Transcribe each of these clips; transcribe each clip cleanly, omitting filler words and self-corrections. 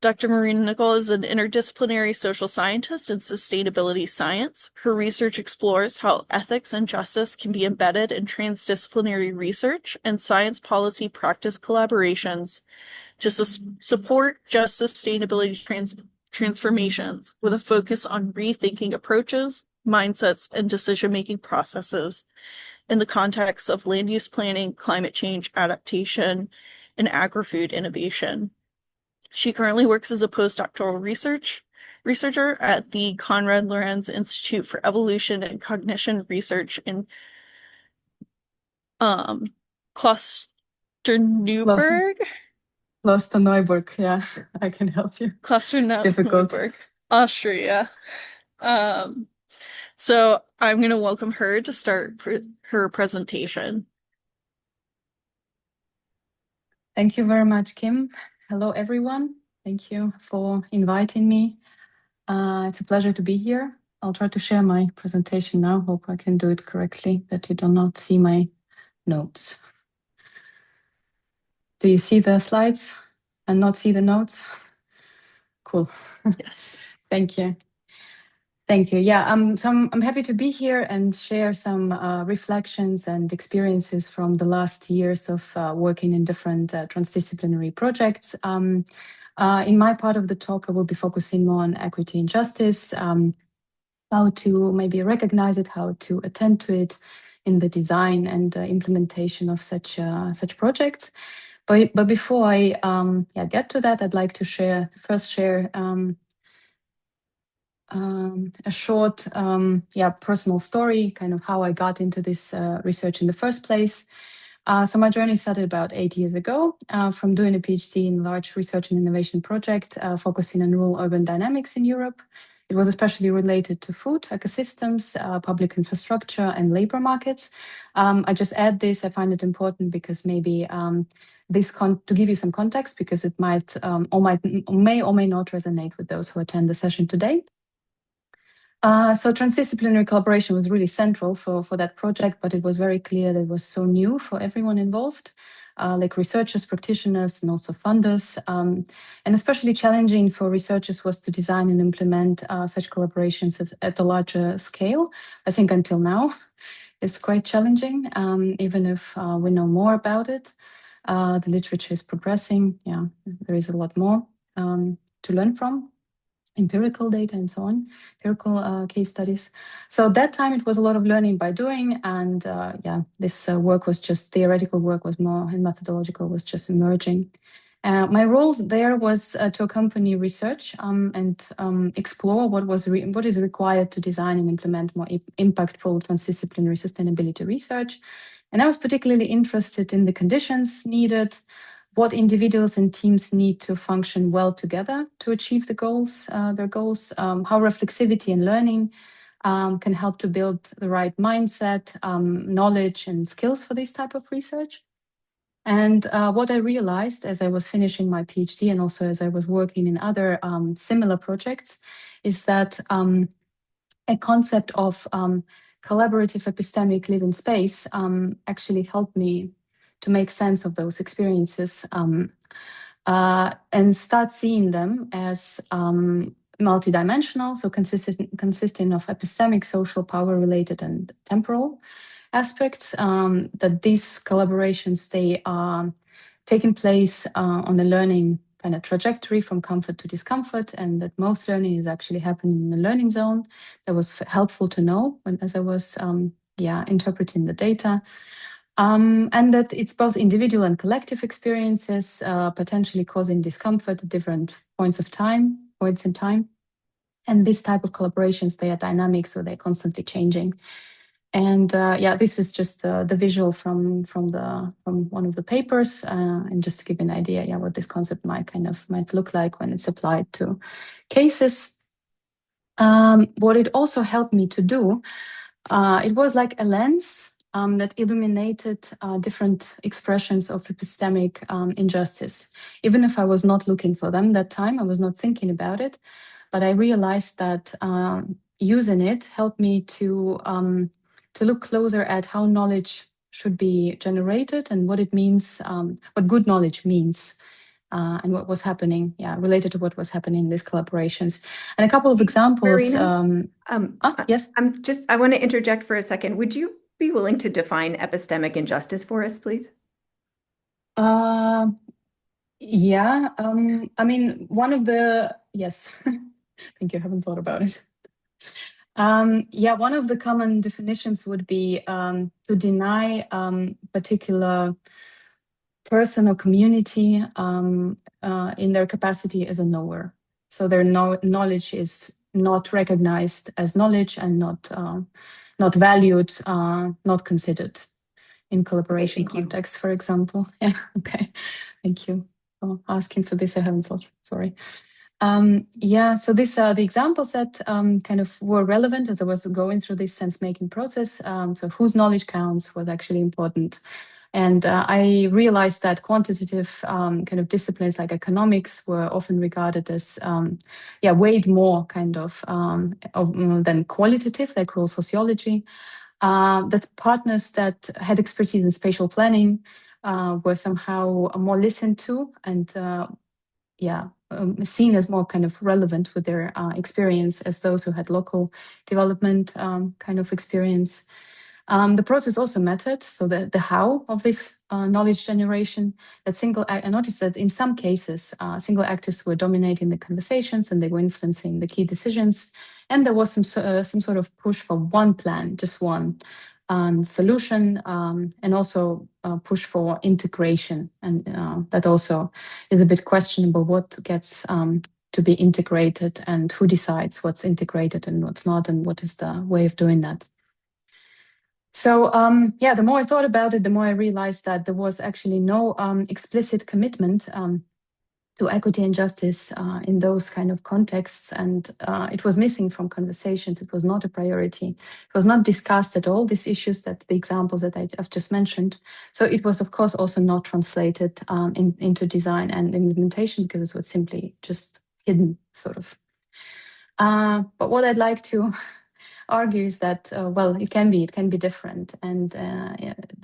Dr. Marina Knickel is an interdisciplinary social scientist in sustainability science. Her research explores how ethics and justice can be embedded in transdisciplinary research and science policy practice collaborations to support just sustainability transformations with a focus on rethinking approaches, mindsets, and decision-making processes in the context of land use planning, climate change adaptation, and agri-food innovation. She currently works as a postdoctoral researcher at the Konrad Lorenz Institute for Evolution and Cognition Research in Klosterneuburg. Klosterneuburg, yeah, I can help you. Klosterneuburg, Austria. So I'm going to welcome her to start her presentation. Thank you very much, Kim. Hello, everyone. Thank you for inviting me. It's a pleasure to be here. I'll try to share my presentation now. Hope I can do it correctly, that you do not see my notes. Do you see the slides and not see the notes? Cool. Yes. Thank you. Thank you. Yeah, I'm happy to be here and share some reflections and experiences from the last years of working in different transdisciplinary projects. In my part of the talk, I will be focusing more on equity and justice, how to maybe recognize it, how to attend to it in the design and implementation of such projects. But before I get to that, I'd like to share a short personal story, kind of how I got into this research in the first place. So my journey started about 8 years ago from doing a PhD in large research and innovation project focusing on rural urban dynamics in Europe. It was especially related to food ecosystems, public infrastructure, and labor markets. I just add this. I find it important because maybe to give you some context, because it may or may not resonate with those who attend the session today. So transdisciplinary collaboration was really central for that project, but it was very clear that it was so new for everyone involved, like researchers, practitioners, and also funders. And especially challenging for researchers was to design and implement such collaborations at a larger scale. I think until now, it's quite challenging, even if we know more about it. The literature is progressing. Yeah, there is a lot more to learn from. Empirical data and so on, empirical case studies. So at that time it was a lot of learning by doing, and this work was just theoretical work was more, and methodological was just emerging. My role there was to accompany research and explore what is required to design and implement more impactful transdisciplinary sustainability research. And I was particularly interested in the conditions needed, what individuals and teams need to function well together to achieve their goals, how reflexivity and learning can help to build the right mindset, knowledge, and skills for this type of research. And what I realized as I was finishing my PhD and also as I was working in other similar projects is that a concept of collaborative epistemic living space actually helped me to make sense of those experiences and start seeing them as multidimensional, so consisting of epistemic, social, power-related, and temporal aspects, that these collaborations, they are taking place on the learning kind of trajectory from comfort to discomfort, and that most learning is actually happening in the learning zone. That was helpful to know as I was interpreting the data. And that it's both individual and collective experiences, potentially causing discomfort at different points in time. And this type of collaborations, they are dynamic, so they're constantly changing. And this is just the visual from one of the papers, and just to give you an idea, what this concept might look like when it's applied to cases. What it also helped me to do, it was like a lens that illuminated different expressions of epistemic injustice. Even if I was not looking for them that time, I was not thinking about it, but I realized that using it helped me to look closer at how knowledge should be generated and what it means, what good knowledge means. and what was happening, related to what was happening in these collaborations. And a couple of examples. Marina, yes. I want to interject for a second. Would you be willing to define epistemic injustice for us, please? Yeah. I mean, one of the yes. Thank you. I haven't thought about it. One of the common definitions would be to deny particular person or community in their capacity as a knower. So their knowledge is not recognized as knowledge and not valued, not considered in collaboration context, for example. Yeah, okay. Thank you for asking for this. I haven't thought, sorry. So these are the examples that kind of were relevant as I was going through this sense-making process. So whose knowledge counts was actually important. And I realized that quantitative kind of disciplines like economics were often regarded as, weighed more kind of than qualitative, like rural sociology. That partners that had expertise in spatial planning were somehow more listened to and, seen as more kind of relevant with their experience as those who had local development kind of experience. The process also mattered, so the how of this knowledge generation. I noticed that in some cases, single actors were dominating the conversations and they were influencing the key decisions. And there was some sort of push for one plan, just one solution, and also push for integration. And that also is a bit questionable. What gets to be integrated and who decides what's integrated and what's not, and what is the way of doing that? So the more I thought about it, the more I realized that there was actually no explicit commitment to equity and justice in those kind of contexts. And it was missing from conversations. It was not a priority. It was not discussed at all, these issues, that the examples that I've just mentioned. So it was, of course, also not translated into design and implementation because it was simply just hidden, sort of. But what I'd like to argue is that it can be different, and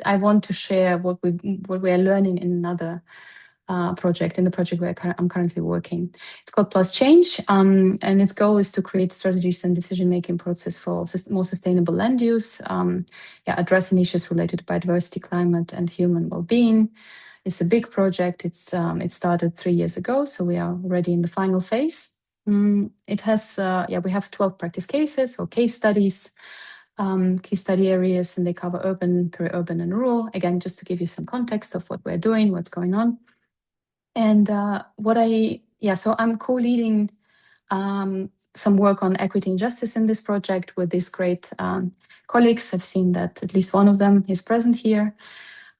I want to share what we are learning in another project, in the project where I'm currently working. It's called Plus Change, and its goal is to create strategies and decision-making process for more sustainable land use, addressing issues related to biodiversity, climate, and human well-being. It's a big project. It started 3 years ago, so we are already in the final phase. It has, we have 12 practice cases or case studies, key study areas, and they cover urban, peri-urban, and rural. Again, just to give you some context of what we're doing, what's going on. And so I'm co-leading some work on equity and justice in this project with these great colleagues. I've seen that at least one of them is present here.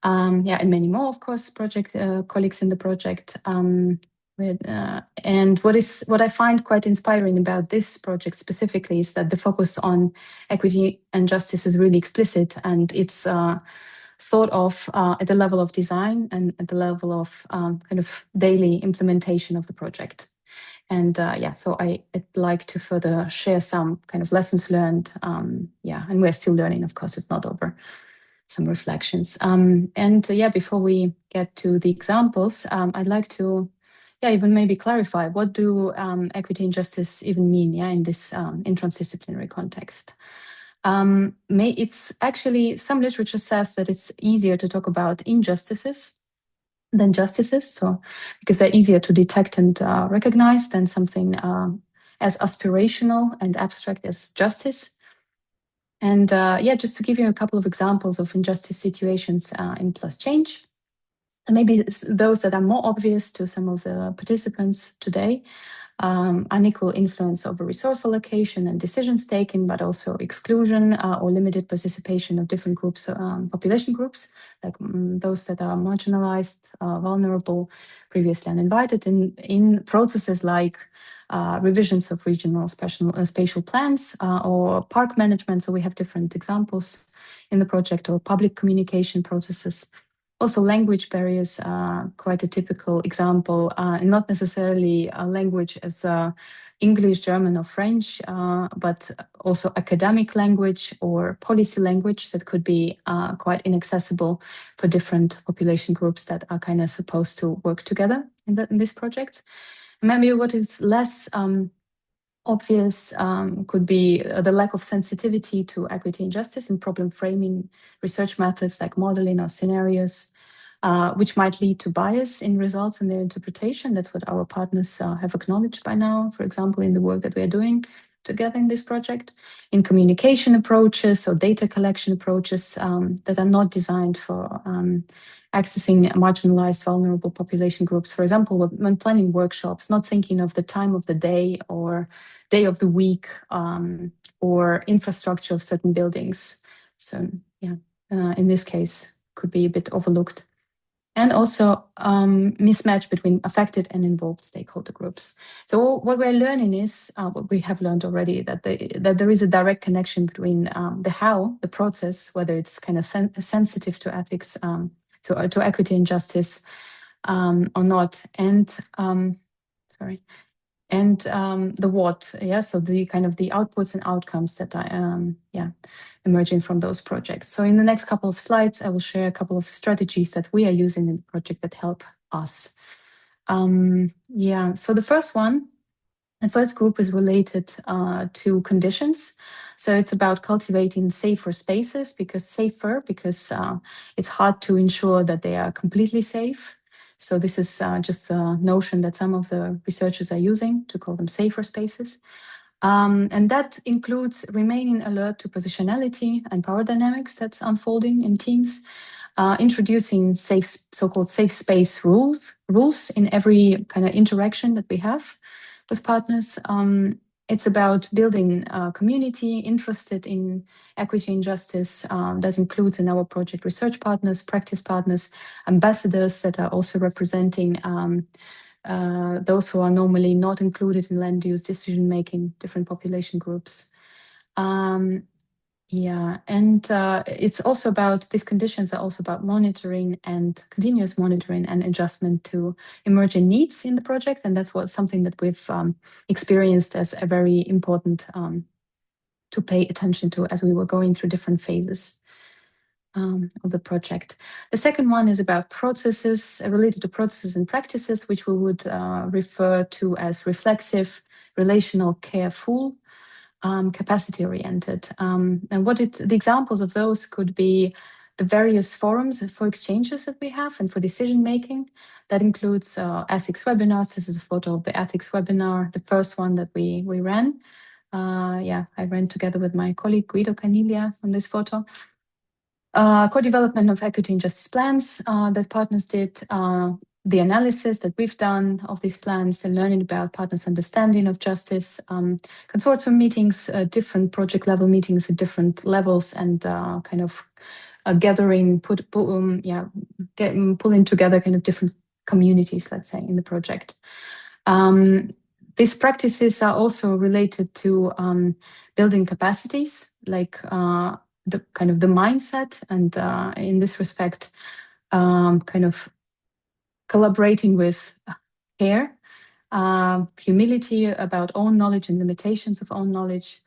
And many more, of course, project colleagues in the project. And what I find quite inspiring about this project specifically is that the focus on equity and justice is really explicit, and it's thought of at the level of design and at the level of kind of daily implementation of the project. And so I'd like to further share some kind of lessons learned. And we're still learning, of course, it's not over. Some reflections. Before we get to the examples, I'd like to even maybe clarify, what do equity and justice even mean in this in transdisciplinary context? It's actually, some literature says that it's easier to talk about injustices than justices, so because they're easier to detect and recognize than something as aspirational and abstract as justice. And just to give you a couple of examples of injustice situations in Plus Change, and maybe those that are more obvious to some of the participants today, unequal influence over resource allocation and decisions taken, but also exclusion or limited participation of different groups, population groups, like those that are marginalized, vulnerable, previously uninvited, in processes like revisions of regional spatial plans or park management. So we have different examples in the project, or public communication processes. Also, language barriers are quite a typical example, and not necessarily a language as English, German, or French, but also academic language or policy language that could be quite inaccessible for different population groups that are kind of supposed to work together in this project. Maybe what is less obvious could be the lack of sensitivity to equity and justice in problem framing research methods like modeling or scenarios, which might lead to bias in results and their interpretation. That's what our partners have acknowledged by now, for example, in the work that we are doing together in this project, in communication approaches or data collection approaches that are not designed for accessing marginalized, vulnerable population groups. For example, when planning workshops, not thinking of the time of the day or day of the week or infrastructure of certain buildings. So yeah, in this case, could be a bit overlooked. And also mismatch between affected and involved stakeholder groups. So what we're learning is, what we have learned already, that there is a direct connection between the how, the process, whether it's kind of sensitive to ethics, to equity and justice or not, and the what, yeah, so the kind of the outputs and outcomes that are emerging from those projects. So in the next couple of slides, I will share a couple of strategies that we are using in the project that help us. So the first group is related to conditions. So it's about cultivating safer spaces, because it's hard to ensure that they are completely safe. So this is just a notion that some of the researchers are using to call them safer spaces. And that includes remaining alert to positionality and power dynamics that's unfolding in teams, introducing so-called safe space rules in every kind of interaction that we have with partners. It's about building a community interested in equity and justice. That includes in our project research partners, practice partners, ambassadors that are also representing those who are normally not included in land use decision-making, different population groups. It's also about, these conditions are also about monitoring and continuous monitoring and adjustment to emerging needs in the project. And that's something that we've experienced as a very important to pay attention to as we were going through different phases of the project. The second one is about processes, related to processes and practices, which we would refer to as reflexive, relational, careful, capacity-oriented. And the examples of those could be the various forums for exchanges that we have and for decision-making. That includes ethics webinars. This is a photo of the ethics webinar, the first one that we ran. I ran together with my colleague Guido Caniglia on this photo. Co-development of equity and justice plans that partners did, the analysis that we've done of these plans and learning about partners' understanding of justice, consortium meetings, different project level meetings at different levels, and kind of gathering, pulling together kind of different communities, let's say, in the project. These practices are also related to building capacities, like the kind of the mindset, and in this respect, kind of collaborating with care, humility about own knowledge and limitations of own knowledge,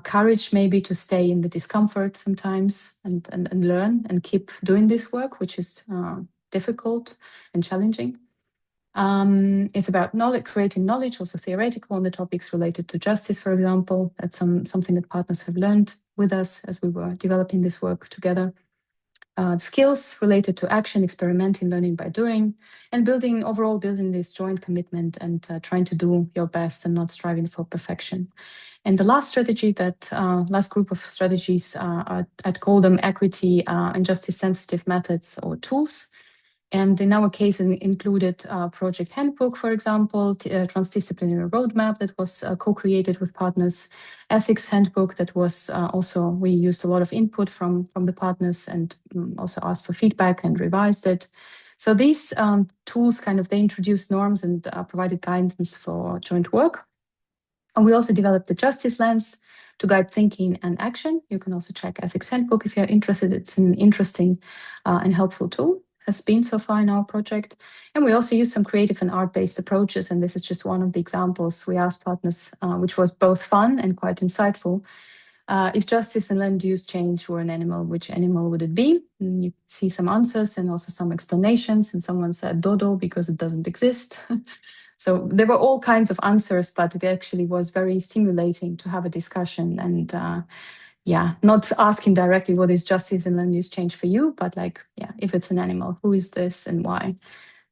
courage maybe to stay in the discomfort sometimes and learn and keep doing this work, which is difficult and challenging. It's about creating knowledge, also theoretical, on the topics related to justice, for example. That's something that partners have learned with us as we were developing this work together. Skills related to action, experimenting, learning by doing, and building this joint commitment and trying to do your best and not striving for perfection. And the last strategy, last group of strategies, I'd call them equity and justice sensitive methods or tools. And in our case, it included Project Handbook, for example, a transdisciplinary roadmap that was co-created with partners, Ethics Handbook that was also, we used a lot of input from the partners and also asked for feedback and revised it. So these tools they introduced norms and provided guidance for joint work. And we also developed the Justice Lens to guide thinking and action. You can also check Ethics Handbook if you're interested. It's an interesting and helpful tool. has been so far in our project. And we also use some creative and art-based approaches. And this is just one of the examples. We asked partners, which was both fun and quite insightful. If justice and land use change were an animal, which animal would it be? And you see some answers and also some explanations. And someone said dodo because it doesn't exist. So there were all kinds of answers, but it actually was very stimulating to have a discussion and not asking directly what is justice and land use change for you, but like, if it's an animal, who is this and why?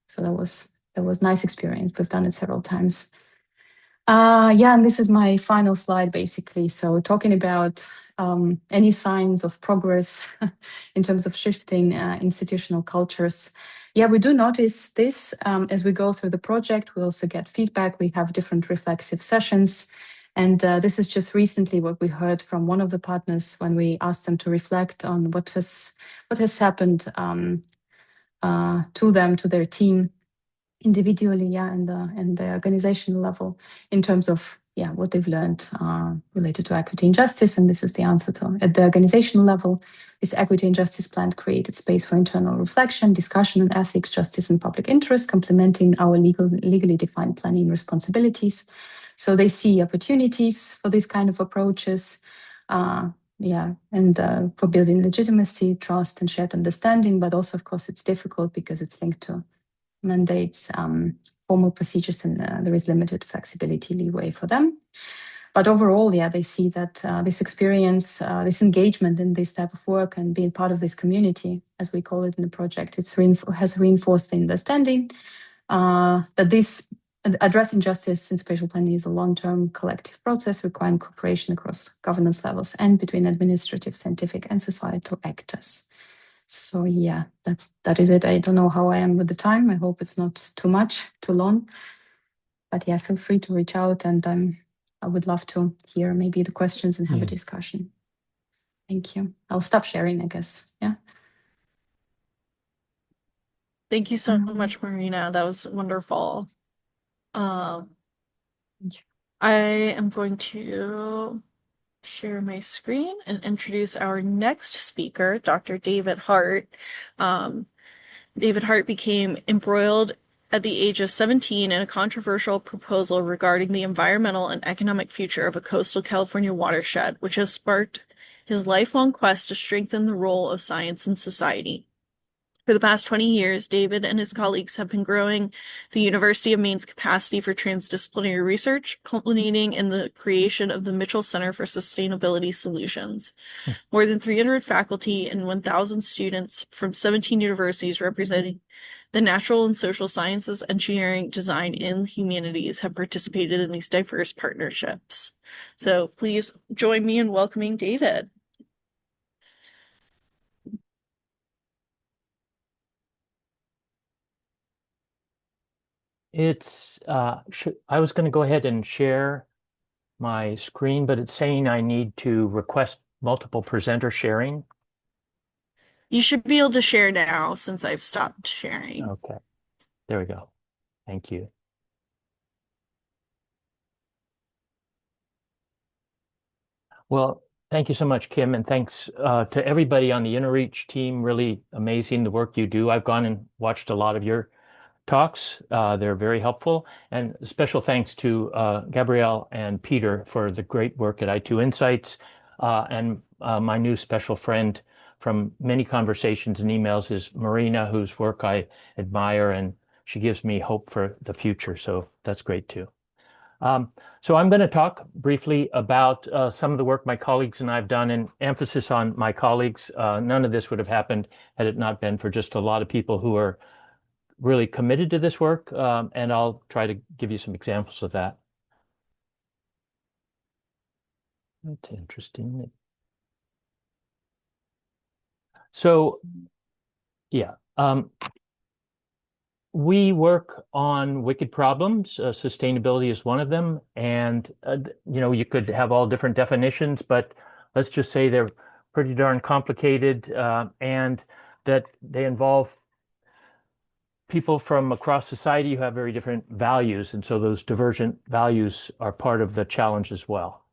So that was nice experience. We've done it several times. And this is my final slide, basically. So talking about any signs of progress in terms of shifting institutional cultures. Yeah, we do notice this as we go through the project. We also get feedback. We have different reflexive sessions. And this is just recently what we heard from one of the partners when we asked them to reflect on what has happened to them, to their team, individually, and the organizational level in terms of what they've learned related to equity and justice. And this is the answer to at the organizational level. This equity and justice plan created space for internal reflection, discussion on ethics, justice, and public interest, complementing our legally defined planning responsibilities. So they see opportunities for these kind of approaches, and for building legitimacy, trust, and shared understanding. But also, of course, it's difficult because it's linked to mandates, formal procedures, and there is limited flexibility leeway for them. But overall, they see that this experience, this engagement in this type of work and being part of this community, as we call it in the project, has reinforced the understanding that this addressing justice in spatial planning is a long-term collective process requiring cooperation across governance levels and between administrative, scientific, and societal actors. So that is it. I don't know how I am with the time. I hope it's not too much, too long. But feel free to reach out, and I would love to hear maybe the questions and have a discussion. Thank you. I'll stop sharing, I guess. Yeah. Thank you so much, Marina. That was wonderful. I am going to share my screen and introduce our next speaker, Dr. David Hart. David Hart became embroiled at the age of 17 in a controversial proposal regarding the environmental and economic future of a coastal California watershed, which has sparked his lifelong quest to strengthen the role of science in society. For the past 20 years, David and his colleagues have been growing the University of Maine's capacity for transdisciplinary research, culminating in the creation of the Mitchell Center for Sustainability Solutions. More than 300 faculty and 1,000 students from 17 universities representing the natural and social sciences, engineering, design, and humanities have participated in these diverse partnerships. So please join me in welcoming David. I was going to go ahead and share my screen, but it's saying I need to request multiple presenter sharing. You should be able to share now since I've stopped sharing. Okay, there we go. Thank you. Well, thank you so much, Kim, and thanks to everybody on the InterReach team. Really amazing the work you do. I've gone and watched a lot of your talks. They're very helpful. And special thanks to Gabrielle and Peter for the great work at I2 Insights. And my new special friend from many conversations and emails is Marina, whose work I admire, and she gives me hope for the future. So that's great too. So I'm going to talk briefly about some of the work my colleagues and I have done, and emphasis on my colleagues. None of this would have happened had it not been for just a lot of people who are really committed to this work, and I'll try to give you some examples of that. That's interesting. So, we work on wicked problems. Sustainability is one of them, and you could have all different definitions, but let's just say they're pretty darn complicated, and that they involve people from across society who have very different values, and so those divergent values are part of the challenge as well.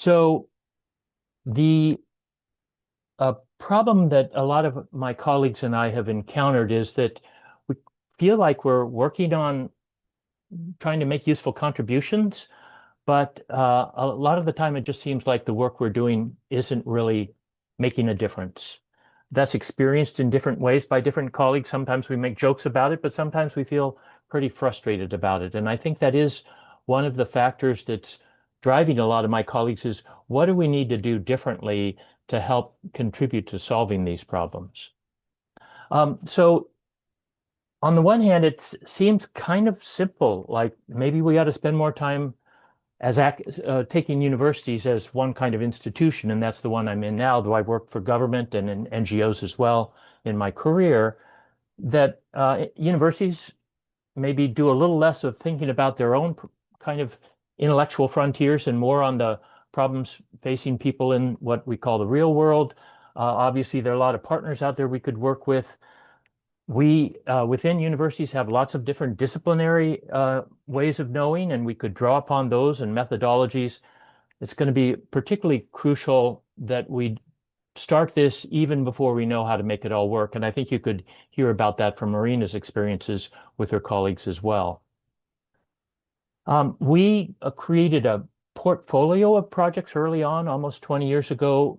So the problem that a lot of my colleagues and I have encountered is that we feel like we're working on trying to make useful contributions, but a lot of the time it just seems like the work we're doing isn't really making a difference. That's experienced in different ways by different colleagues. Sometimes we make jokes about it, but sometimes we feel pretty frustrated about it. And I think that is one of the factors that's driving a lot of my colleagues is what do we need to do differently to help contribute to solving these problems? So on the one hand, it seems kind of simple, like maybe we ought to spend more time as taking universities as one kind of institution, and that's the one I'm in now, though I've worked for government and in NGOs as well in my career, that universities maybe do a little less of thinking about their own kind of intellectual frontiers and more on the problems facing people in what we call the real world. Obviously, there are a lot of partners out there we could work with. We, within universities, have lots of different disciplinary ways of knowing, and we could draw upon those and methodologies. It's going to be particularly crucial that we start this even before we know how to make it all work. And I think you could hear about that from Marina's experiences with her colleagues as well. We created a portfolio of projects early on, almost 20 years ago.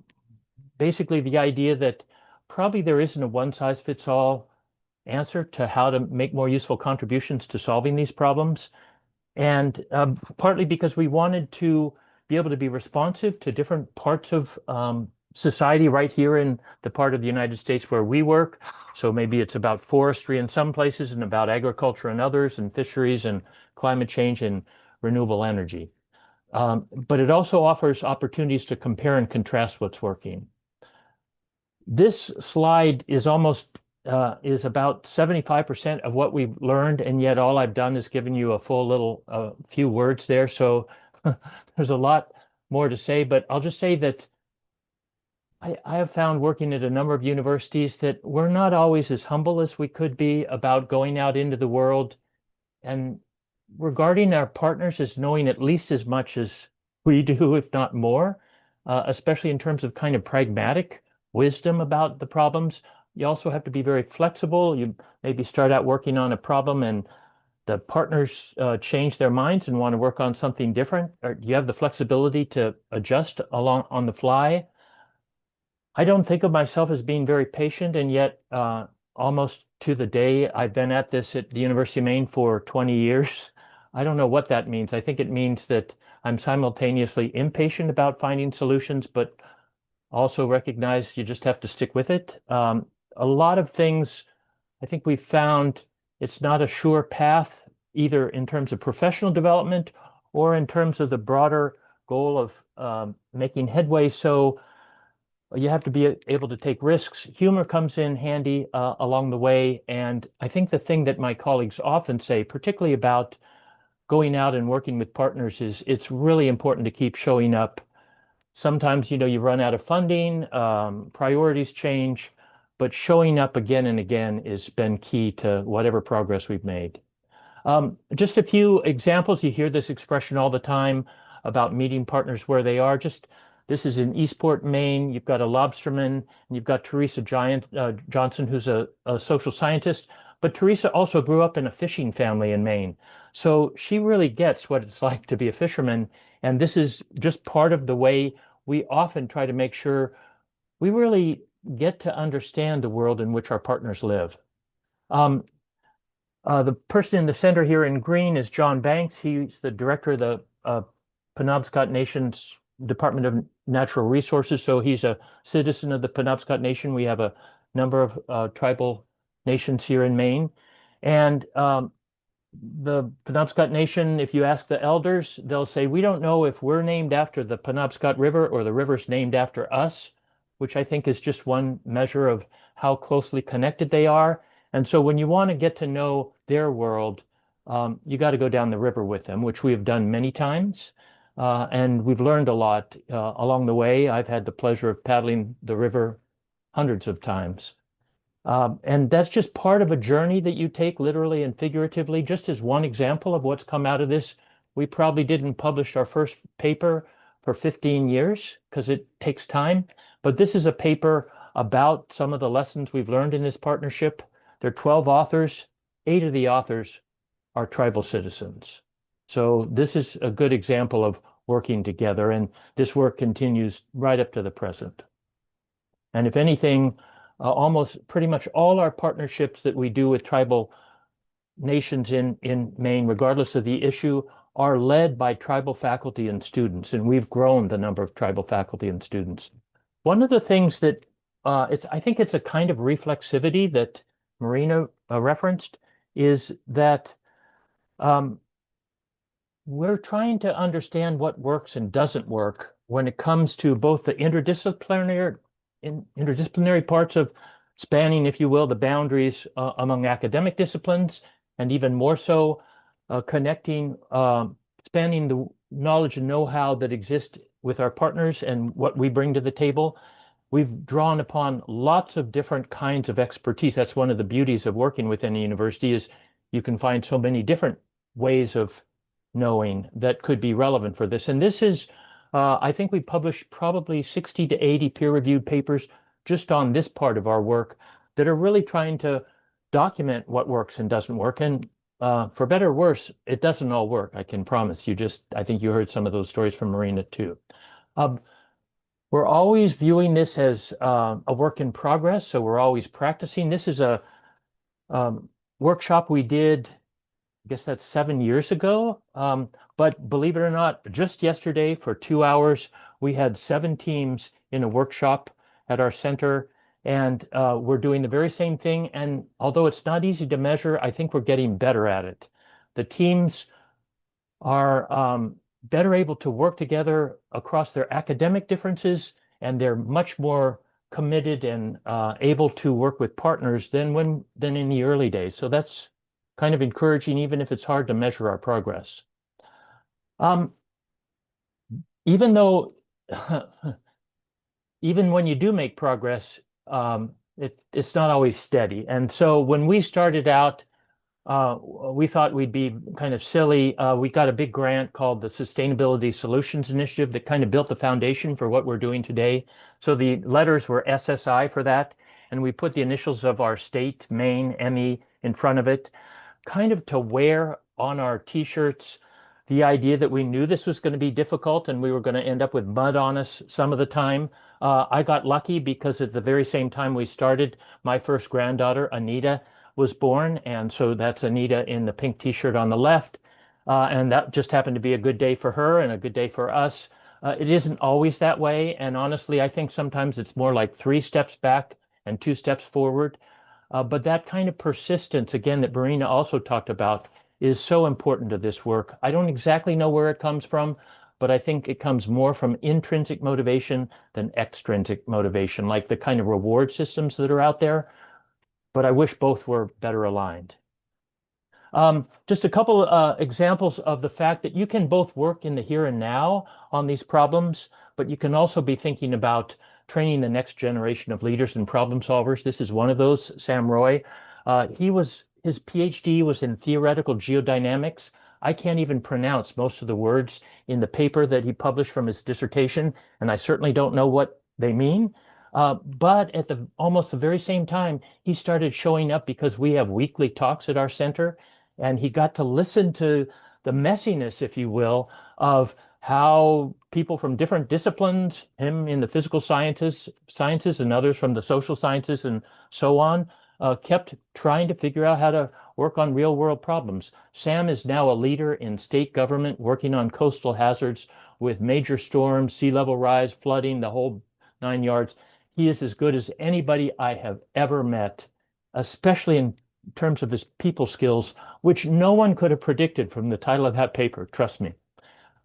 Basically, the idea that probably there isn't a one-size-fits-all answer to how to make more useful contributions to solving these problems. And partly because we wanted to be able to be responsive to different parts of society right here in the part of the United States where we work. So maybe it's about forestry in some places and about agriculture in others, and fisheries and climate change and renewable energy. But it also offers opportunities to compare and contrast what's working. This slide is almost is about 75% of what we've learned, and yet all I've done is given you a full little few words there. So there's a lot more to say, but I'll just say that I have found working at a number of universities that we're not always as humble as we could be about going out into the world and regarding our partners as knowing at least as much as we do, if not more, especially in terms of kind of pragmatic wisdom about the problems. You also have to be very flexible. You maybe start out working on a problem and the partners change their minds and want to work on something different. Or you have the flexibility to adjust along on the fly. I don't think of myself as being very patient, and yet almost to the day I've been at this at the University of Maine for 20 years. I don't know what that means. I think it means that I'm simultaneously impatient about finding solutions, but also recognize you just have to stick with it. A lot of things, I think we've found it's not a sure path, either in terms of professional development or in terms of the broader goal of making headway. So you have to be able to take risks. Humor comes in handy along the way. And I think the thing that my colleagues often say, particularly about going out and working with partners, is it's really important to keep showing up. Sometimes, you run out of funding, priorities change, but showing up again and again has been key to whatever progress we've made. Just a few examples. You hear this expression all the time about meeting partners where they are. This is in Eastport, Maine. You've got a lobsterman, and you've got Teresa Johnson, who's a social scientist. But Teresa also grew up in a fishing family in Maine. So she really gets what it's like to be a fisherman. And this is just part of the way we often try to make sure we really get to understand the world in which our partners live. The person in the center here in green is John Banks. He's the director of the Penobscot Nation's Department of Natural Resources. So he's a citizen of the Penobscot Nation. We have a number of tribal nations here in Maine. And the Penobscot Nation, if you ask the elders, they'll say, we don't know if we're named after the Penobscot River or the river's named after us, which I think is just one measure of how closely connected they are. And so when you want to get to know their world, you got to go down the river with them, which we have done many times. And we've learned a lot along the way. I've had the pleasure of paddling the river hundreds of times. And that's just part of a journey that you take literally and figuratively. Just as one example of what's come out of this, we probably didn't publish our first paper for 15 years because it takes time. But this is a paper about some of the lessons we've learned in this partnership. There are 12 authors. 8 of the authors are tribal citizens. So this is a good example of working together, and this work continues right up to the present. And if anything, almost pretty much all our partnerships that we do with tribal nations in Maine, regardless of the issue, are led by tribal faculty and students, and we've grown the number of tribal faculty and students. One of the things that I think it's a kind of reflexivity that Marina referenced is that we're trying to understand what works and doesn't work when it comes to both the interdisciplinary parts of spanning, if you will, the boundaries among academic disciplines, and even more so connecting, spanning the knowledge and know-how that exist with our partners and what we bring to the table. We've drawn upon lots of different kinds of expertise. That's one of the beauties of working within a university is you can find so many different ways of knowing that could be relevant for this. And this is, I think we published probably 60 to 80 peer-reviewed papers just on this part of our work that are really trying to document what works and doesn't work. And for better or worse, it doesn't all work, I can promise you. I think you heard some of those stories from Marina too. We're always viewing this as a work in progress, so we're always practicing. This is a workshop we did, I guess that's 7 years ago. But believe it or not, just yesterday for 2 hours, we had 7 teams in a workshop at our center, and we're doing the very same thing. And although it's not easy to measure, I think we're getting better at it. The teams are better able to work together across their academic differences, and they're much more committed and able to work with partners than in the early days. So that's kind of encouraging, even if it's hard to measure our progress. Even though, even when you do make progress, it's not always steady. And so when we started out, we thought we'd be kind of silly. We got a big grant called the Sustainability Solutions Initiative that kind of built the foundation for what we're doing today. So the letters were SSI for that, and we put the initials of our state, Maine, ME, in front of it, kind of to wear on our t-shirts the idea that we knew this was going to be difficult and we were going to end up with mud on us some of the time. I got lucky because at the very same time we started, my first granddaughter, Anita, was born. And so that's Anita in the pink t-shirt on the left. And that just happened to be a good day for her and a good day for us. It isn't always that way. And honestly, I think sometimes it's more like 3 steps back and 2 steps forward. But that kind of persistence, again, that Marina also talked about, is so important to this work. I don't exactly know where it comes from, but I think it comes more from intrinsic motivation than extrinsic motivation, like the kind of reward systems that are out there. But I wish both were better aligned. Just a couple examples of the fact that you can both work in the here and now on these problems, but you can also be thinking about training the next generation of leaders and problem solvers. This is one of those, Sam Roy. His PhD was in theoretical geodynamics. I can't even pronounce most of the words in the paper that he published from his dissertation, and I certainly don't know what they mean. But at almost the very same time, he started showing up because we have weekly talks at our center, and he got to listen to the messiness, if you will, of how people from different disciplines, him in the physical sciences and others from the social sciences and so on, kept trying to figure out how to work on real world problems. Sam is now a leader in state government working on coastal hazards with major storms, sea level rise, flooding, the whole 9 yards. He is as good as anybody I have ever met, especially in terms of his people skills, which no one could have predicted from the title of that paper, trust me.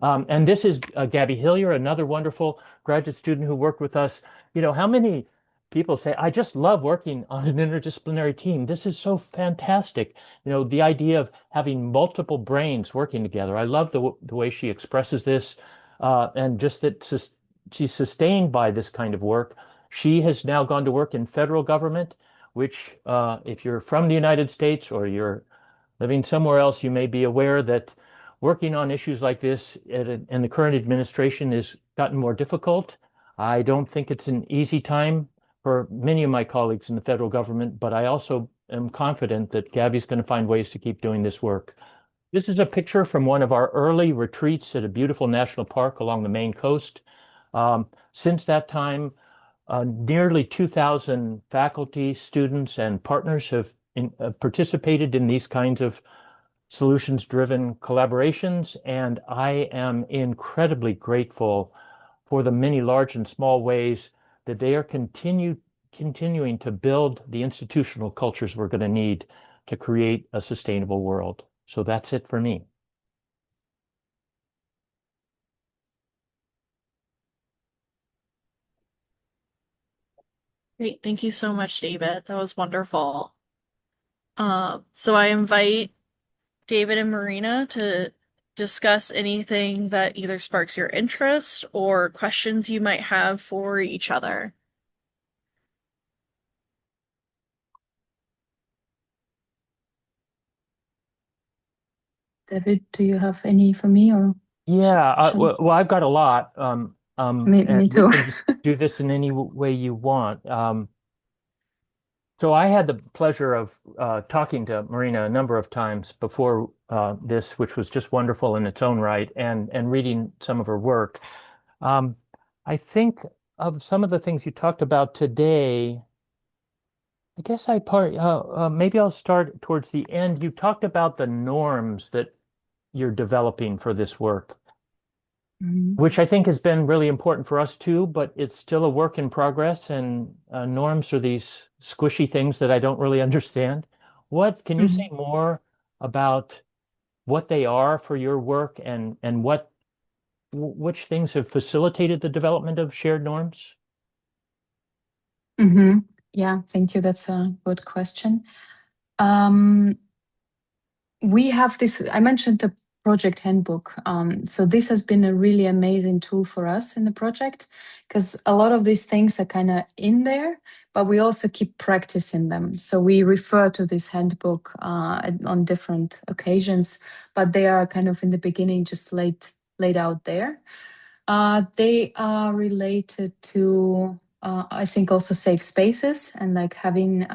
And this is Gabby Hillier, another wonderful graduate student who worked with us. You know, how many people say, I just love working on an interdisciplinary team. This is so fantastic. You know, the idea of having multiple brains working together. I love the way she expresses this, and just that she's sustained by this kind of work. She has now gone to work in federal government, which if you're from the United States or you're living somewhere else, you may be aware that working on issues like this in the current administration has gotten more difficult. I don't think it's an easy time for many of my colleagues in the federal government, but I also am confident that Gabby's going to find ways to keep doing this work. This is a picture from one of our early retreats at a beautiful national park along the Maine coast. Since that time, nearly 2,000 faculty, students, and partners have participated in these kinds of solutions-driven collaborations, and I am incredibly grateful for the many large and small ways that they are continuing to build the institutional cultures we're going to need to create a sustainable world. So that's it for me. Great. Thank you so much, David. That was wonderful. So I invite David and Marina to discuss anything that either sparks your interest or questions you might have for each other. David, do you have any for me or? Yeah, well, I've got a lot. Me and too. we can just do this in any way you want. So I had the pleasure of talking to Marina a number of times before this, which was just wonderful in its own right, and reading some of her work. I think of some of the things you talked about today. I guess maybe I'll start towards the end. You talked about the norms that you're developing for this work, which I think has been really important for us too, but it's still a work in progress, and norms are these squishy things that I don't really understand. Can you say more about what they are for your work and which things have facilitated the development of shared norms? Yeah, thank you. That's a good question. We have this, I mentioned the project handbook. So this has been a really amazing tool for us in the project, because a lot of these things are kind of in there, but we also keep practicing them. So we refer to this handbook on different occasions, but they are kind of in the beginning just laid out there. They are related to, I think, also safe spaces and like having,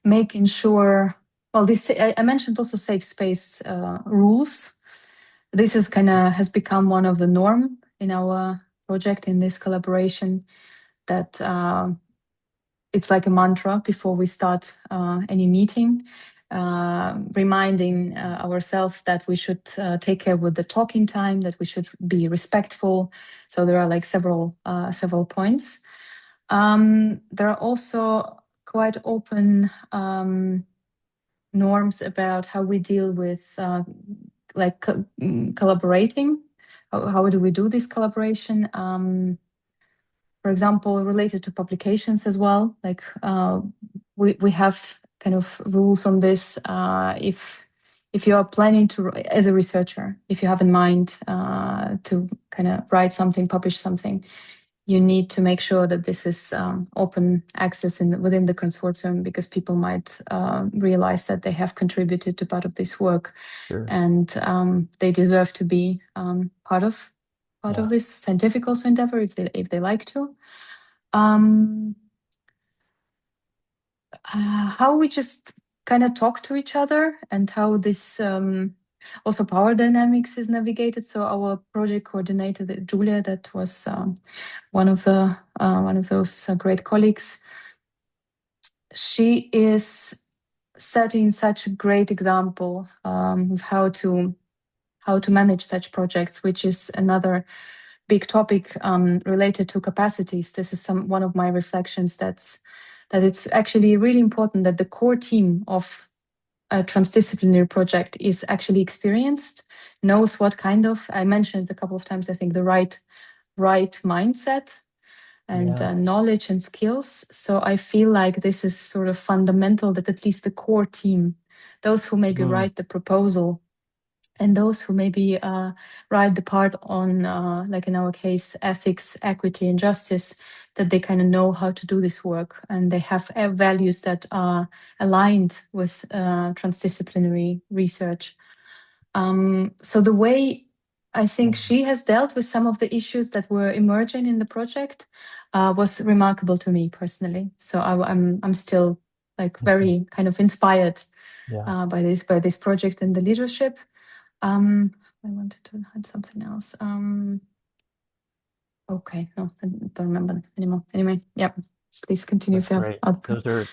making sure. Well, this I mentioned also safe space rules. This is has become one of the norm in our project, in this collaboration, that it's like a mantra before we start any meeting, reminding ourselves that we should take care with the talking time, that we should be respectful. So there are like several points. There are also quite open norms about how we deal with collaborating. How do we do this collaboration? For example, related to publications as well. Like we have kind of rules on this. If you are planning to, as a researcher, if you have in mind to kind of write something, publish something, you need to make sure that this is open access within the consortium, because people might realize that they have contributed to part of this work. Sure. And they deserve to be part of this scientific also endeavor if they like to. How we just kind of talk to each other, and how this also power dynamics is navigated. So our project coordinator, Julia, that was one of those great colleagues. She is setting such a great example of how to manage such projects, which is another big topic related to capacities. This is one of my reflections. That it's actually really important that the core team of a transdisciplinary project is actually experienced, knows what kind of, I mentioned a couple of times, I think, the right mindset and knowledge and skills. So I feel like this is sort of fundamental, that at least the core team, those who maybe write the proposal and those who maybe write the part on, like in our case, ethics, equity, and justice, that they kind of know how to do this work, and they have values that are aligned with transdisciplinary research. So the way I think she has dealt with some of the issues that were emerging in the project was remarkable to me personally. So I'm still like very kind of inspired by this project and the leadership. I wanted to add something else. Okay, no, I don't remember anymore. Anyway, yeah, please continue. That's great. Those are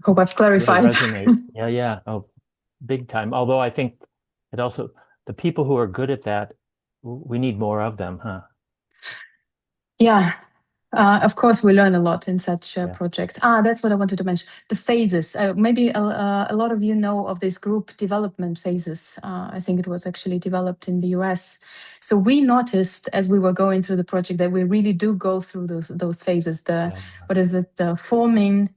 hope I've clarified. really resonate. Yeah. Oh, big time. Although I think it also, the people who are good at that, we need more of them, huh? Yeah. Of course, we learn a lot in such projects. That's what I wanted to mention. The phases. Maybe a lot of you know of this group development phases. I think it was actually developed in the US. So we noticed as we were going through the project that we really do go through those phases. What is it? The forming,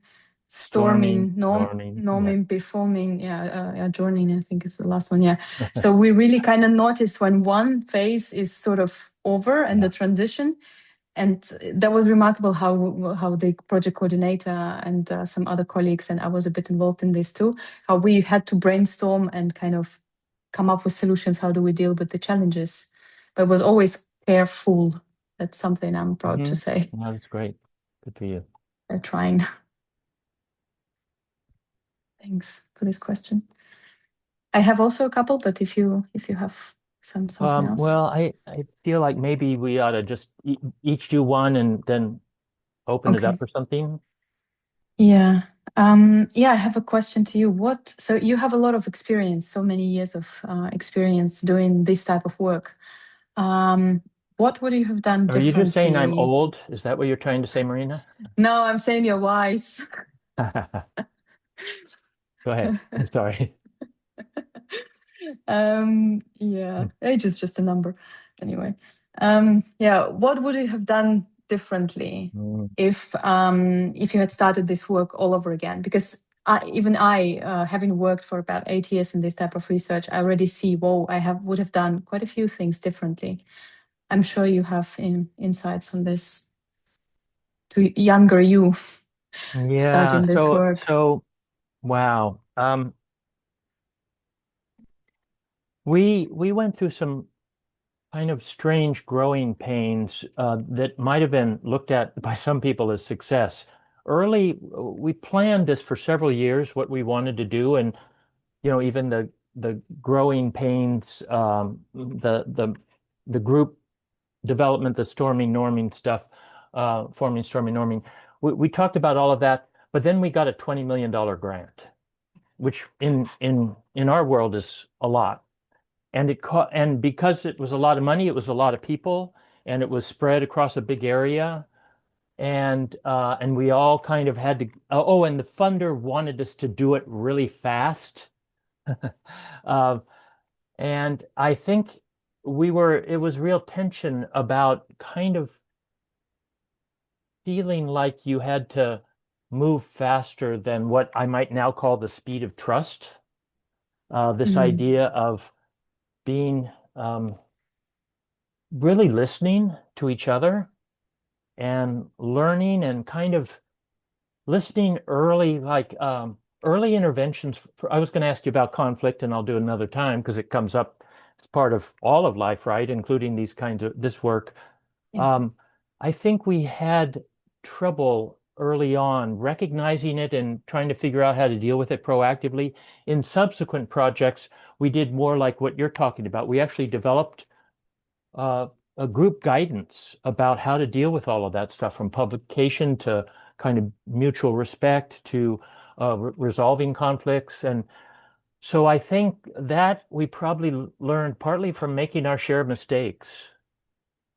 storming, norming, beforming, adjourning, I think is the last one. Yeah. So we really kind of noticed when one phase is sort of over and the transition. And that was remarkable how the project coordinator and some other colleagues, and I was a bit involved in this too, how we had to brainstorm and kind of come up with solutions. How do we deal with the challenges? But it was always careful. That's something I'm proud to say. Yeah, that's great. Good for you. Trying. Thanks for this question. I have also a couple, but if you have something else. Well, I feel like maybe we ought to just each do one and then open it up for something. Yeah. I have a question to you. So you have a lot of experience, so many years of experience doing this type of work. What would you have done differently? Are you just saying I'm old? Is that what you're trying to say, Marina? No, I'm saying you're wise. Go ahead. I'm sorry. Age is just a number. Anyway. What would you have done differently if you had started this work all over again? Because even I, having worked for about 8 years in this type of research, I already see, would have done quite a few things differently. I'm sure you have insights on this to younger you starting this work. So, wow. We went through some kind of strange growing pains that might have been looked at by some people as success. Early, we planned this for several years, what we wanted to do, and even the growing pains, the group development, the storming, norming stuff, forming, storming, norming. We talked about all of that, but then we got a $20 million grant, which in our world is a lot. And because it was a lot of money, it was a lot of people, and it was spread across a big area. And we all kind of had to, and the funder wanted us to do it really fast. And I think it was real tension about kind of feeling like you had to move faster than what I might now call the speed of trust. This idea of being really listening to each other and learning and kind of listening early, like early interventions. I was going to ask you about conflict, and I'll do another time because it comes up as part of all of life, right? Including this work. Yeah. I think we had trouble early on recognizing it and trying to figure out how to deal with it proactively. In subsequent projects, we did more like what you're talking about. We actually developed a group guidance about how to deal with all of that stuff, from publication to kind of mutual respect to resolving conflicts. And so I think that we probably learned partly from making our share of mistakes.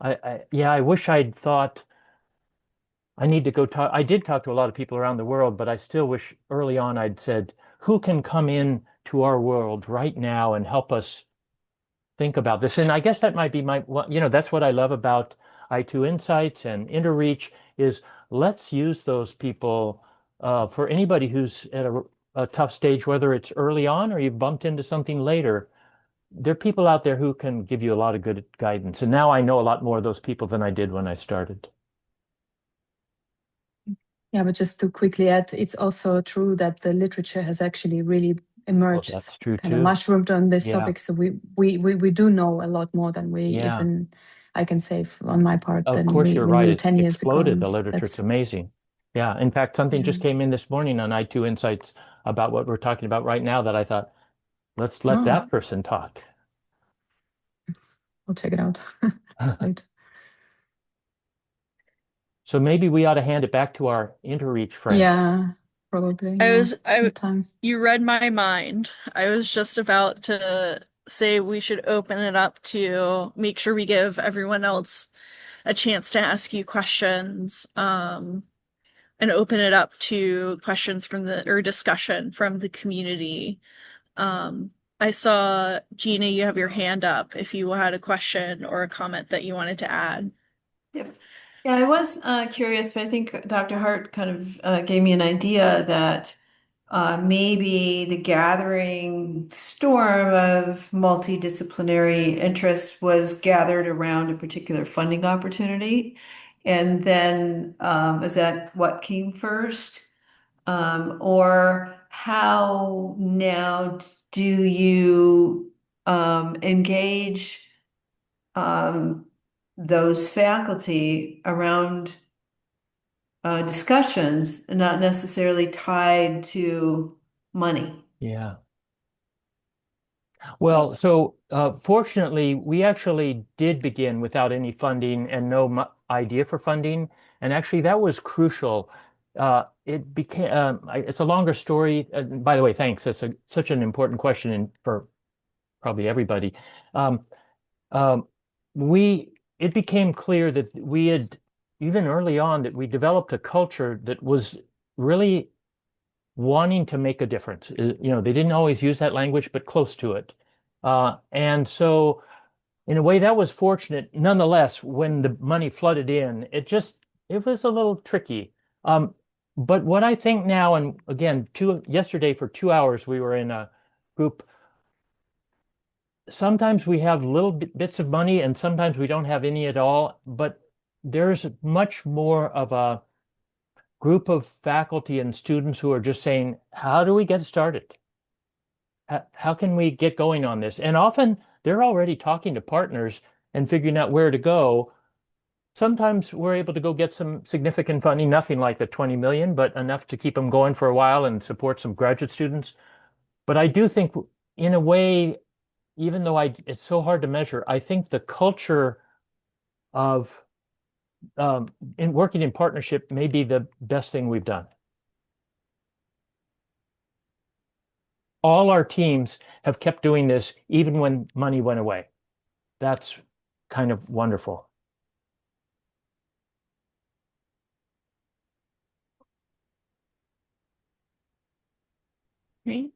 I wish I'd thought I need to go talk. I did talk to a lot of people around the world, but I still wish early on I'd said, who can come in to our world right now and help us think about this? And I guess that might be that's what I love about I2 Insights and InterReach is let's use those people for anybody who's at a tough stage, whether it's early on or you've bumped into something later. There are people out there who can give you a lot of good guidance. And now I know a lot more of those people than I did when I started. Yeah, but just to quickly add, it's also true that the literature has actually really emerged, that's true kind of too. mushroomed on this Yeah. topic. So we do know a lot more than we Yeah. even, I can say on my part, Of than course, we you're right. knew It's 10 years ago. exploded, the And literature. It's that's, amazing. Yeah. In fact, something just came in this morning on I2 Insights about what we're talking about right now that I thought, let's let that person talk. I'll check it out. Right. So maybe we ought to hand it back to our InterReach friend. Yeah, probably. Time. You read my mind. I was just about to say we should open it up to make sure we give everyone else a chance to ask you questions, and open it up to questions from or discussion from the community. I saw, Gina, you have your hand up if you had a question or a comment that you wanted to add. Yep. Yeah, I was curious, but I think Dr. Hart kind of gave me an idea that maybe the gathering storm of multidisciplinary interest was gathered around a particular funding opportunity. And then is that what came first? Or how now do you engage those faculty around discussions, not necessarily tied to money? Yeah. Well, so fortunately, we actually did begin without any funding and no idea for funding. And actually, that was crucial. It became, it's a longer story. By the way, thanks. That's such an important question for probably everybody. It became clear that we had, even early on, that we developed a culture that was really wanting to make a difference. They didn't always use that language, but close to it. And so in a way that was fortunate. Nonetheless, when the money flooded in, it was a little tricky. But what I think now, and again, yesterday for 2 hours, we were in a group. Sometimes we have little bits of money and sometimes we don't have any at all, but there's much more of a group of faculty and students who are just saying, how do we get started? How can we get going on this? And often they're already talking to partners and figuring out where to go. Sometimes we're able to go get some significant funding, nothing like the 20 million, but enough to keep them going for a while and support some graduate students. But I do think in a way, even though it's so hard to measure, I think the culture of in working in partnership may be the best thing we've done. All our teams have kept doing this even when money went away. That's kind of wonderful. Great.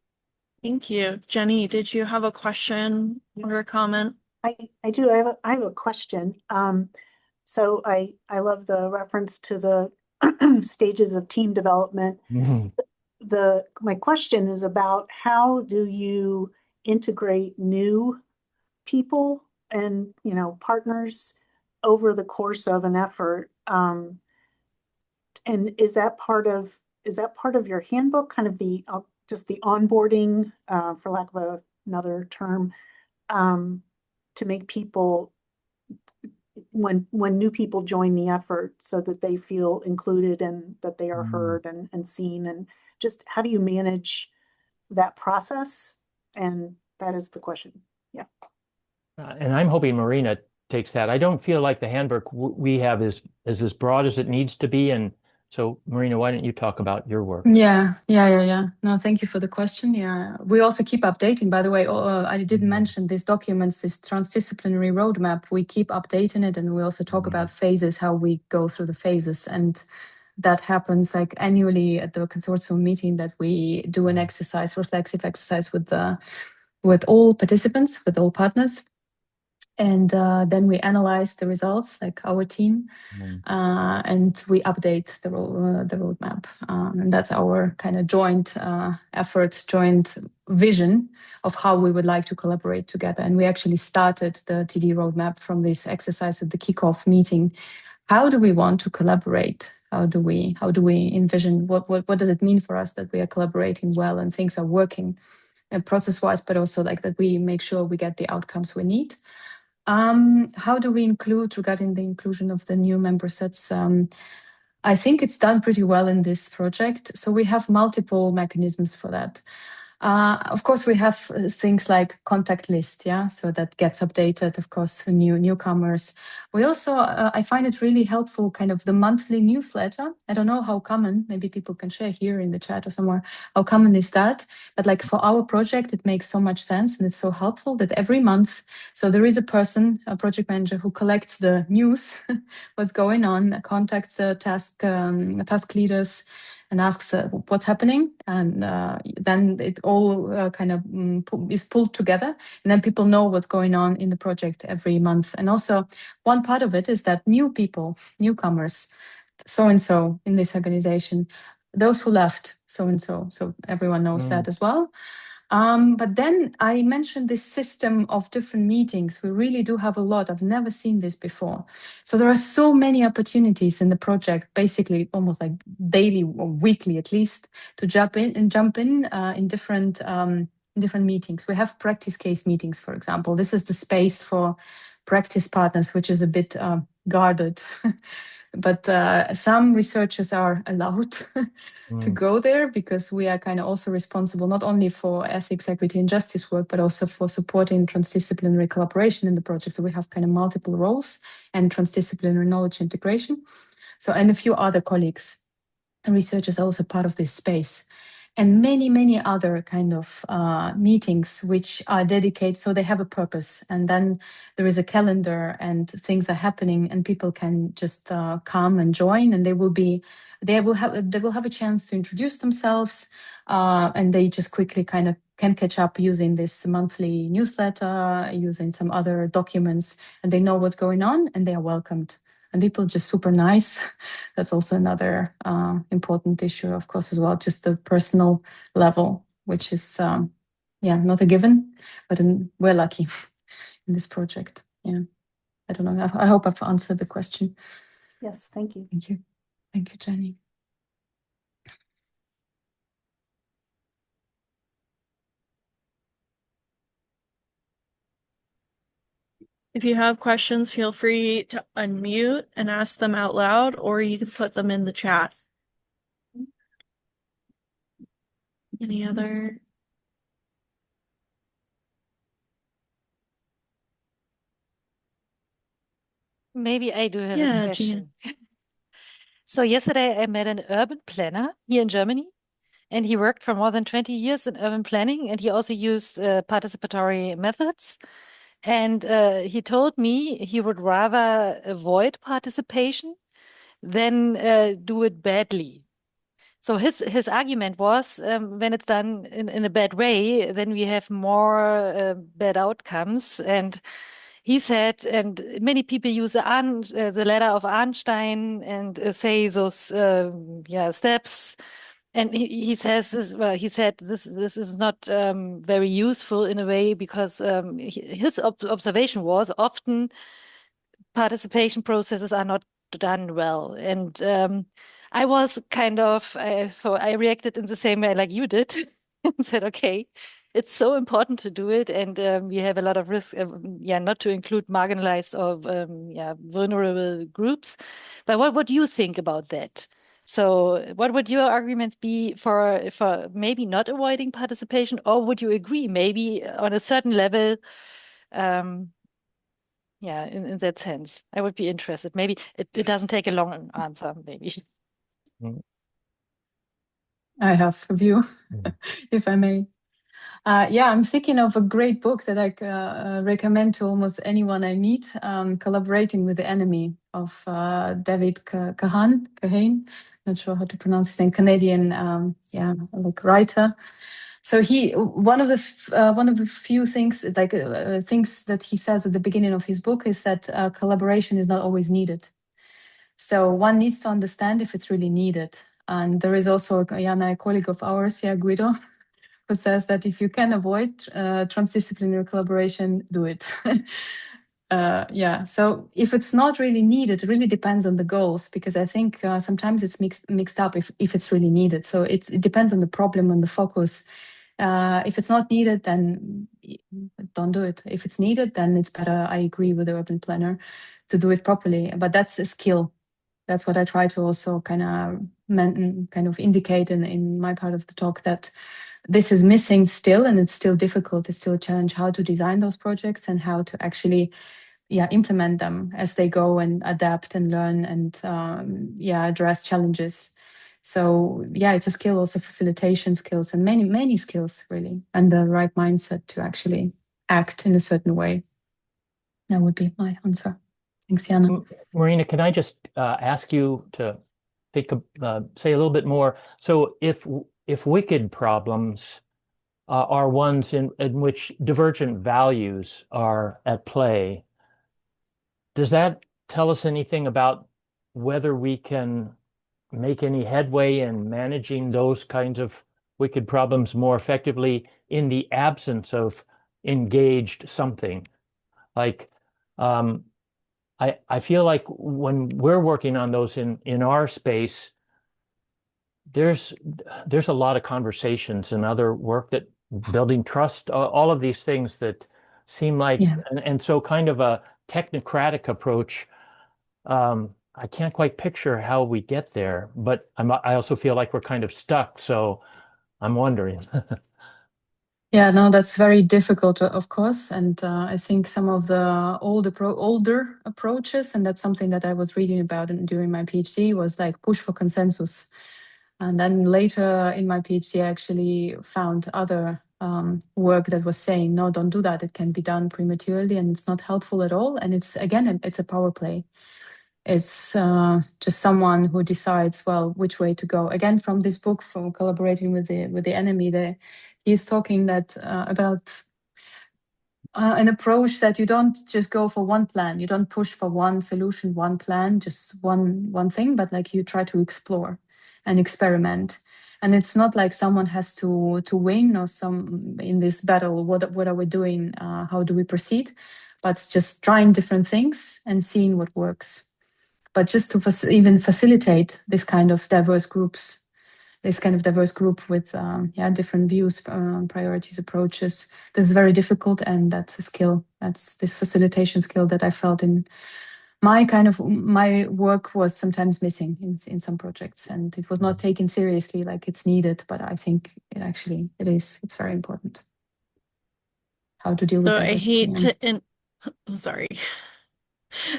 Thank you. Jenny, did you have a question or a comment? I do. I have a question. So I love the reference to the stages of team development. My question is about how do you integrate new people and partners over the course of an effort? And is that part of your handbook, kind of the just the onboarding, for lack of another term, to make people, when new people join the effort, so that they feel included and that they are heard and seen, and just how do you manage that process? And that is the question. Yeah. And I'm hoping Marina takes that. I don't feel like the handbook we have is as broad as it needs to be. And so, Marina, why don't you talk about your work? Yeah. No, thank you for the question. Yeah, we also keep updating. By the way, I didn't mention these documents, this transdisciplinary roadmap. We keep updating it, and we also talk about phases, how we go through the phases, and that happens like annually at the consortium meeting, that we do an exercise, reflexive exercise with all participants, with all partners. And then we analyze the results, like our team, and we update the roadmap. And that's our kind of joint effort, joint vision of how we would like to collaborate together. And we actually started the TD roadmap from this exercise at the kickoff meeting. How do we want to collaborate? How do we envision what does it mean for us that we are collaborating well and things are working? process-wise, but also like that we make sure we get the outcomes we need. How do we include regarding the inclusion of the new member sets? I think it's done pretty well in this project. So we have multiple mechanisms for that. Of course, we have things like contact list, yeah, so that gets updated, of course, newcomers. We also, I find it really helpful, kind of the monthly newsletter. I don't know how common, maybe people can share here in the chat or somewhere, how common is that? But like for our project, it makes so much sense and it's so helpful that every month, so there is a person, a project manager who collects the news, what's going on, contacts the task leaders, and asks what's happening, and then it all kind of is pulled together, and then people know what's going on in the project every month. And also one part of it is that new people, newcomers, so-and-so in this organization, those who left, so-and-so, so everyone knows that as well. But then I mentioned this system of different meetings. We really do have a lot. I've never seen this before. So there are so many opportunities in the project, basically almost like daily or weekly at least, to jump in in different meetings. We have practice case meetings, for example. This is the space for practice partners, which is a bit guarded. But some researchers are allowed to go there because we are kind of also responsible not only for ethics, equity, and justice work, but also for supporting transdisciplinary collaboration in the project. So we have kind of multiple roles and transdisciplinary knowledge integration. So, and a few other colleagues and researchers are also part of this space. And many other kind of meetings which are dedicated, so they have a purpose, and then there is a calendar and things are happening, and people can just come and join, and they will have a chance to introduce themselves, and they just quickly kind of can catch up using this monthly newsletter, using some other documents, and they know what's going on, and they are welcomed. And people are just super nice. That's also another important issue, of course, as well, just the personal level, which is, not a given, but we're lucky in this project. Yeah, I don't know. I hope I've answered the question. Yes, thank you. Thank you. Thank you, Jenny. If you have questions, feel free to unmute and ask them out loud, or you can put them in the chat. Any other? Maybe I do have a Yeah, question. So yesterday I met an urban planner here in Germany, and he worked for more than 20 years in urban planning, and he also used participatory methods. And he told me he would rather avoid participation than do it badly. So his argument was when it's done in a bad way, then we have more bad outcomes. And he said, and many people use the letter of Einstein and say those steps. And he says this. Well, he said this is not very useful in a way because his observation was often participation processes are not done well, and I was kind of so I reacted in the same way like you did and said, okay, it's so important to do it, and we have a lot of risk, not to include marginalized or vulnerable groups. But what do you think about that? So what would your arguments be for maybe not avoiding participation, or would you agree maybe on a certain level? In that sense, I would be interested. Maybe it doesn't take a long answer, maybe. I have a view, if I may. I'm thinking of a great book that I recommend to almost anyone I meet, Collaborating with the Enemy of David Kahane. Not sure how to pronounce his name, Canadian writer. So one of the few things things that he says at the beginning of his book is that collaboration is not always needed. So one needs to understand if it's really needed. And there is also a colleague of ours, Guido, who says that if you can avoid transdisciplinary collaboration, do it. So if it's not really needed, it really depends on the goals, because I think sometimes it's mixed up if it's really needed. So it depends on the problem and the focus If it's not needed, then don't do it. If it's needed, then it's better. I agree with the urban planner to do it properly. But that's a skill. That's what I try to also kind of indicate in my part of the talk, that this is missing still, and it's still difficult. It's still a challenge how to design those projects and how to actually implement them as they go and adapt and learn and address challenges. So it's a skill, also facilitation skills and many skills really, and the right mindset to actually act in a certain way. That would be my answer. Thanks, Jana. Marina, can I just ask you to say a little bit more? So if wicked problems are ones in which divergent values are at play, does that tell us anything about whether we can make any headway in managing those kinds of wicked problems more effectively in the absence of engaged something? Like, I feel like when we're working on those in our space, there's a lot of conversations and other work that building trust, all of these things that seem like, and so kind of a technocratic approach. I can't quite picture how we get there, but I also feel like we're kind of stuck. So I'm wondering. Yeah, no, that's very difficult, of course. And I think some of the older approaches, and that's something that I was reading about during my PhD, was like push for consensus. And then later in my PhD, I actually found other work that was saying, no, don't do that. It can be done prematurely and it's not helpful at all. And it's a power play. It's just someone who decides, well, which way to go. Again, from this book, from Collaborating with the Enemy, he's talking that about an approach that you don't just go for one plan. You don't push for one solution, one plan, just one thing, but like you try to explore and experiment. And it's not like someone has to win or some in this battle. What are we doing? How do we proceed? But it's just trying different things and seeing what works. But just to even facilitate this kind of diverse group with different views, priorities, approaches, that's very difficult, and that's a skill. That's this facilitation skill that I felt in my work was sometimes missing in some projects, and it was not taken seriously like it's needed. But I think it is. It's very important how to deal with diversity.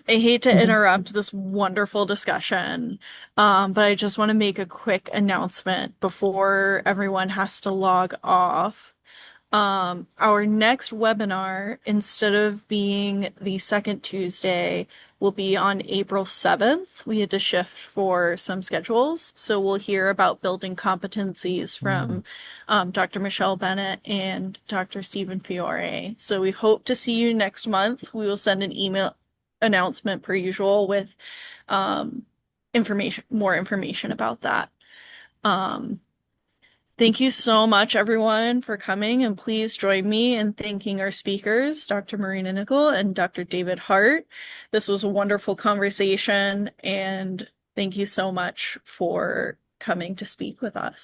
I hate to interrupt this wonderful discussion, but I just want to make a quick announcement before everyone has to log off. Our next webinar, instead of being the second Tuesday, will be on April 7th. We had to shift for some schedules, so we'll hear about building competencies from Dr. Michelle Bennett and Dr. Stephen Fiore. So we hope to see you next month. We will send an email announcement per usual with more information about that. Thank you so much, everyone, for coming, and please join me in thanking our speakers, Dr. Marina Knickel and Dr. David Hart. This was a wonderful conversation, and thank you so much for coming to speak with us.